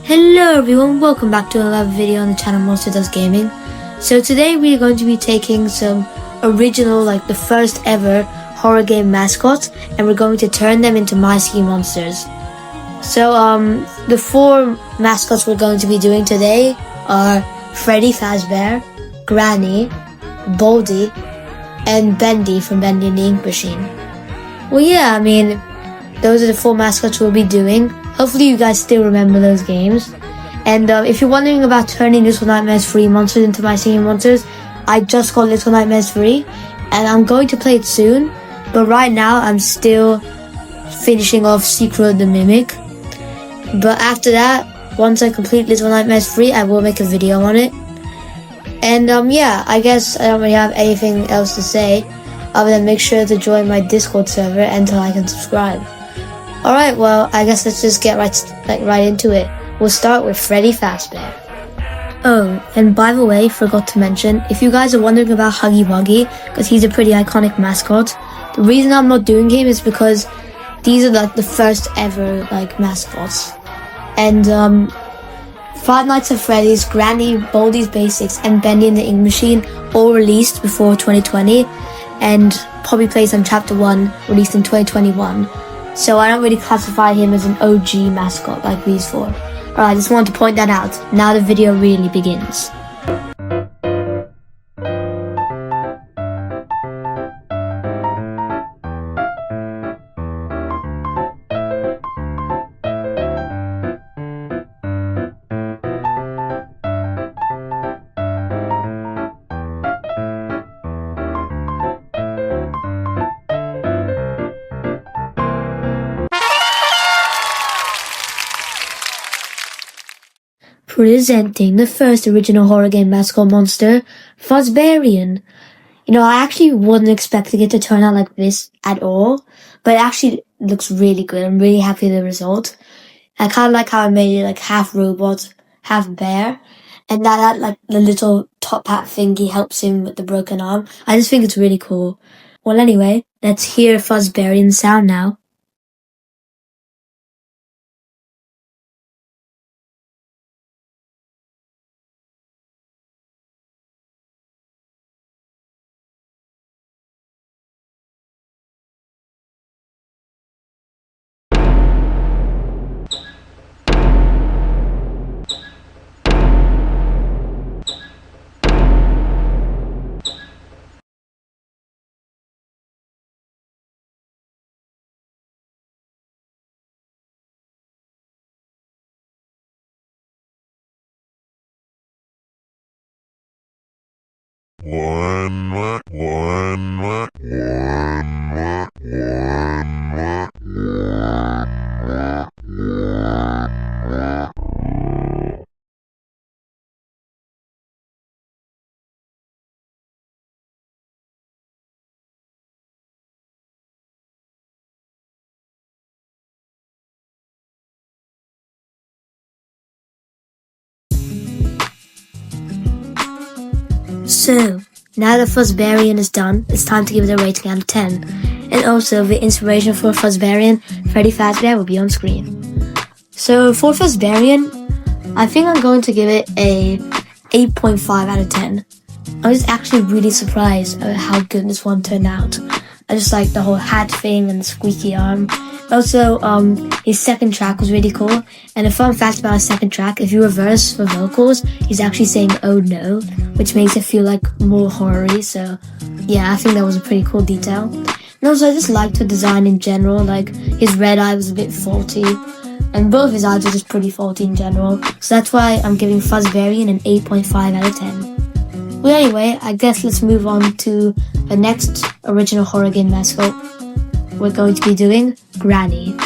Hello everyone, welcome back to another video on the channel Monster Does Gaming. So today we are going to be taking some original, like the first ever horror game mascots, and we're going to turn them into My Ski Monsters. So the four mascots we're going to be doing today are Freddy Fazbear, Granny, Baldy, and Bendy from Bendy and the Ink Machine. Well yeah, I mean, those are the four mascots we'll be doing. Hopefully you guys still remember those games. And if you're wondering about turning Little Nightmares 3 monsters into My Singing Monsters, I just got Little Nightmares 3 and I'm going to play it soon. But right now I'm still finishing off Secret of the Mimic. But after that, once I complete Little Nightmares 3, I will make a video on it. And yeah, I guess I don't really have anything else to say other than make sure to join my Discord server and to like and subscribe. Alright, well, I guess let's just get right into it. We'll start with Freddy Fazbear. Oh, and by the way, forgot to mention, if you guys are wondering about Huggy Wuggy, because he's a pretty iconic mascot, the reason I'm not doing him is because these are like the first ever like mascots. And Five Nights at Freddy's, Granny, Baldi's Basics, and Bendy and the Ink Machine all released before 2020, and Poppy Playtime Chapter 1 released in 2021. So I don't really classify him as an OG mascot like these four. Alright, I just wanted to point that out. Now the video really begins. Presenting the first original horror game mascot monster, Fuzbarian. You know, I actually wasn't expecting it to turn out like this at all, but it actually looks really good. I'm really happy with the result. I kind of like how I made it like half robot, half bear, and that like the little top hat thingy helps him with the broken arm. I just think it's really cool. Well anyway, let's hear Fuzbarian's sound now. So, now that Fuzbarian is done, it's time to give it a rating out of 10. And also, the inspiration for Fuzbarian, Freddy Fazbear, will be on screen. So, for Fuzbarian, I think I'm going to give it a 8.5 out of 10. I was actually really surprised at how good this one turned out. I just like the whole hat thing and the squeaky arm. Also, his second track was really cool. And a fun fact about his second track, if you reverse the vocals, he's actually saying "oh no," which makes it feel like more horror-y. So yeah, I think that was a pretty cool detail. And also I just liked the design in general, like his red eye was a bit faulty. And both his eyes are just pretty faulty in general. So that's why I'm giving Fuzbarian an 8.5 out of 10. Well anyway, I guess let's move on to the next original horror game mascot. We're going to be doing Granny.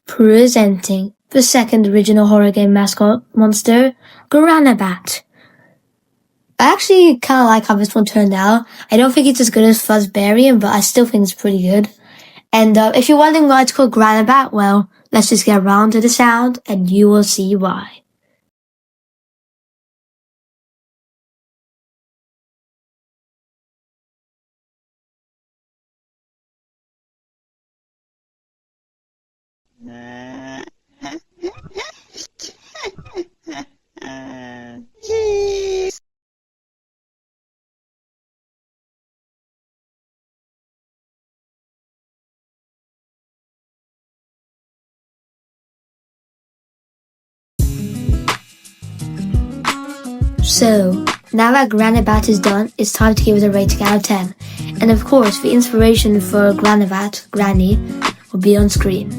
Presenting the second original horror game mascot monster, Granabat. I actually kind of like how this one turned out. I don't think it's as good as Fuzbarian, but I still think it's pretty good. And if you're wondering why it's called Granabat, well, let's just get around to the sound and you will see why. So, now that Granabat is done, it's time to give it a rating out of 10. And of course, the inspiration for Granabat, Granny, will be on screen.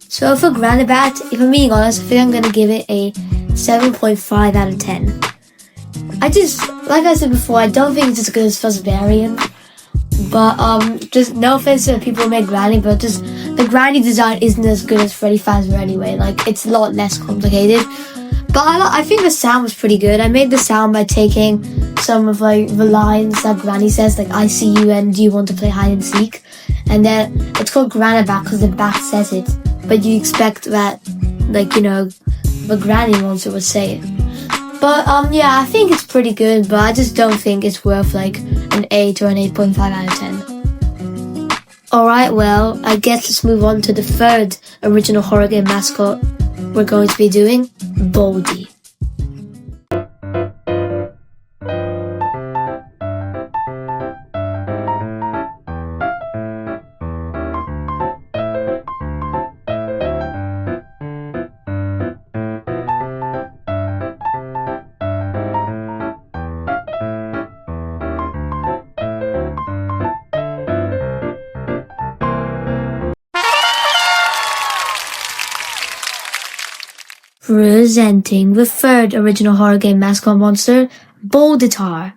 So for Granabat, if I'm being honest, I think I'm gonna give it a 7.5 out of 10. Like I said before, I don't think it's as good as Fuzbarian. But, just no offense to the people who make Granny, but just the Granny design isn't as good as Freddy Fazbear anyway. Like, it's a lot less complicated. But I think the sound was pretty good. I made the sound by taking some of like the lines that Granny says, like I see you and do you want to play hide and seek? And then it's called Granabat because the bat says it. But you expect that, like, you know, the Granny monster would say it. But yeah, I think it's pretty good, but I just don't think it's worth like an 8 or an 8.5 out of 10. Alright, well, I guess let's move on to the third original horror game mascot we're going to be doing, Baldi. Presenting the third original horror game mascot monster, Balditar.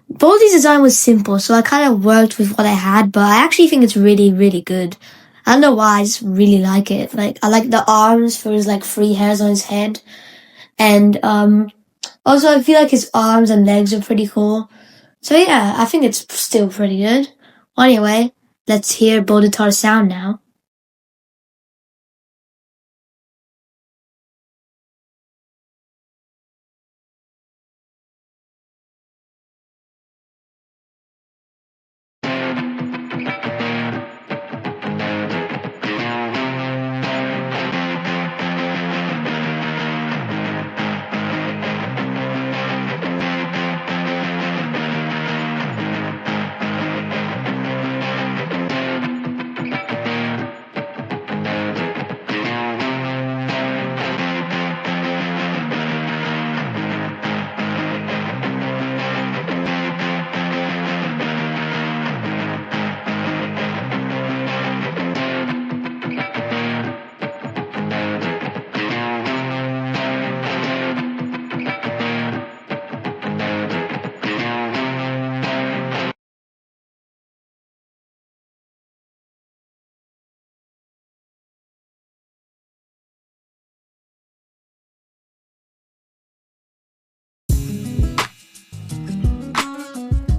Baldi's design was simple, so I kind of worked with what I had, but I actually think it's really, really good. I don't know why, I just really like it. Like, I like the arms for his, like, 3 hairs on his head. And, also I feel like his arms and legs are pretty cool. So yeah, I think it's still pretty good. Well, anyway, let's hear Balditar's sound now.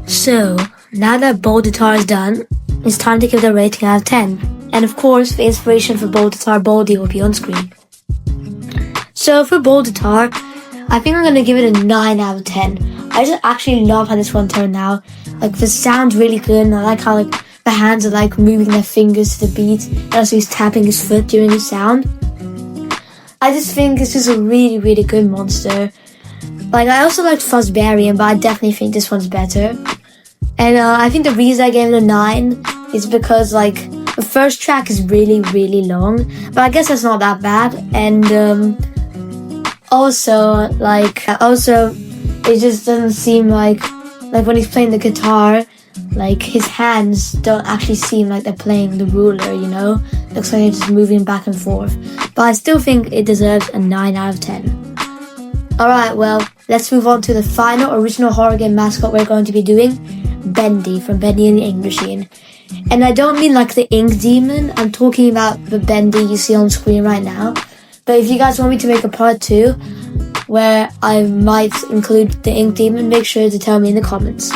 So, now that Balditar is done, it's time to give it a rating out of 10. And of course, the inspiration for Balditar Baldi will be on screen. So for Balditar, I think I'm gonna give it a 9 out of 10. I just actually love how this one turned out. Like, the sound's really good, and I like how, like, the hands are, like, moving their fingers to the beat, and also he's tapping his foot during the sound. I just think it's just a really, really good monster. Like, I also liked Fuzbarian, but I definitely think this one's better. And I think the reason I gave it a 9 is because, like, the first track is really, really long, but I guess that's not that bad. And also, it just doesn't seem like when he's playing the guitar, like, his hands don't actually seem like they're playing the ruler, you know? Looks like they're just moving back and forth. But I still think it deserves a 9 out of 10. Alright, well, let's move on to the final original horror game mascot we're going to be doing, Bendy from Bendy and the Ink Machine. And I don't mean like the ink demon, I'm talking about the Bendy you see on screen right now. But if you guys want me to make a part 2, where I might include the ink demon, make sure to tell me in the comments.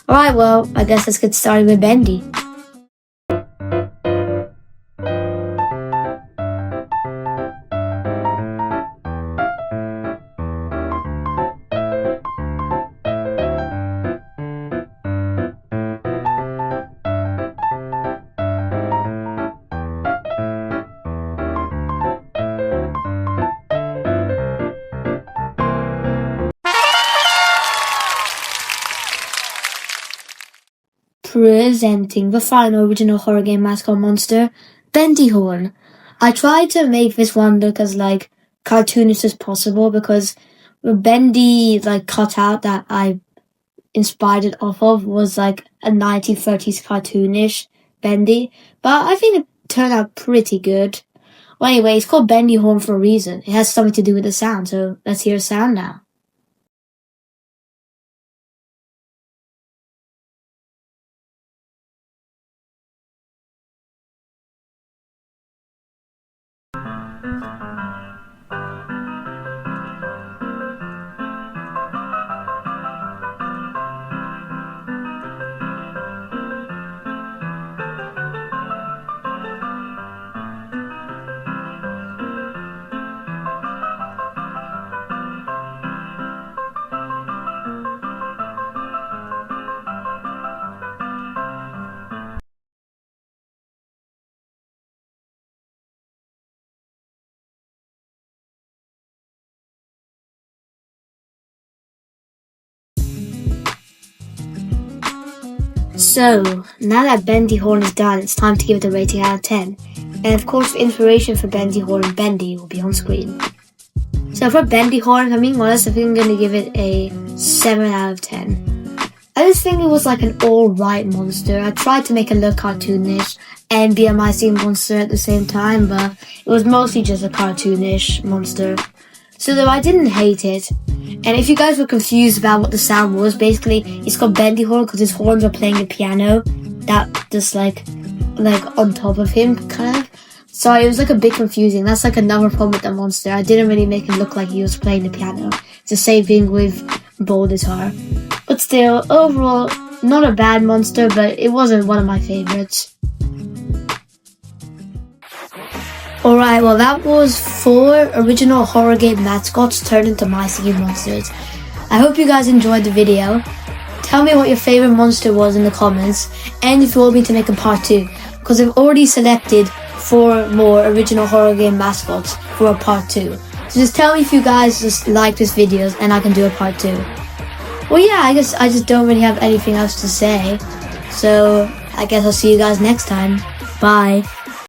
Alright, well, I guess let's get started with Bendy. Presenting the final original horror game mascot monster, Bendy Horn. I tried to make this one look as cartoonish as possible because the Bendy cutout that I inspired it off of was a 1930s cartoonish Bendy, but I think it turned out pretty good. Well, anyway, it's called Bendy Horn for a reason. It has something to do with the sound, so let's hear a sound now. So, now that Bendy Horn is done, it's time to give it a rating out of 10. And of course, the inspiration for Bendy Horn and Bendy will be on screen. So for Bendy Horn, I'm being honest, I think I'm going to give it a 7 out of 10. I just think it was an alright monster. I tried to make it look cartoonish and be a MyScene monster at the same time, but it was mostly just a cartoonish monster. So though I didn't hate it. And if you guys were confused about what the sound was, basically it's called Bendy Horn because his horns are playing the piano that just on top of him, kind of. Sorry, it was a bit confusing. That's another problem with the monster. I didn't really make him look like he was playing the piano. It's the same thing with Balditar. But still, overall, not a bad monster, but it wasn't one of my favorites. Alright, well that was 4 original horror game mascots turned into MyScene monsters. I hope you guys enjoyed the video. Tell me what your favorite monster was in the comments, and if you want me to make a part 2, because I've already selected 4 more original horror game mascots for a part 2. So just tell me if you guys just like this video and I can do a part 2. Well yeah, I guess I just don't really have anything else to say. So I guess I'll see you guys next time. Bye.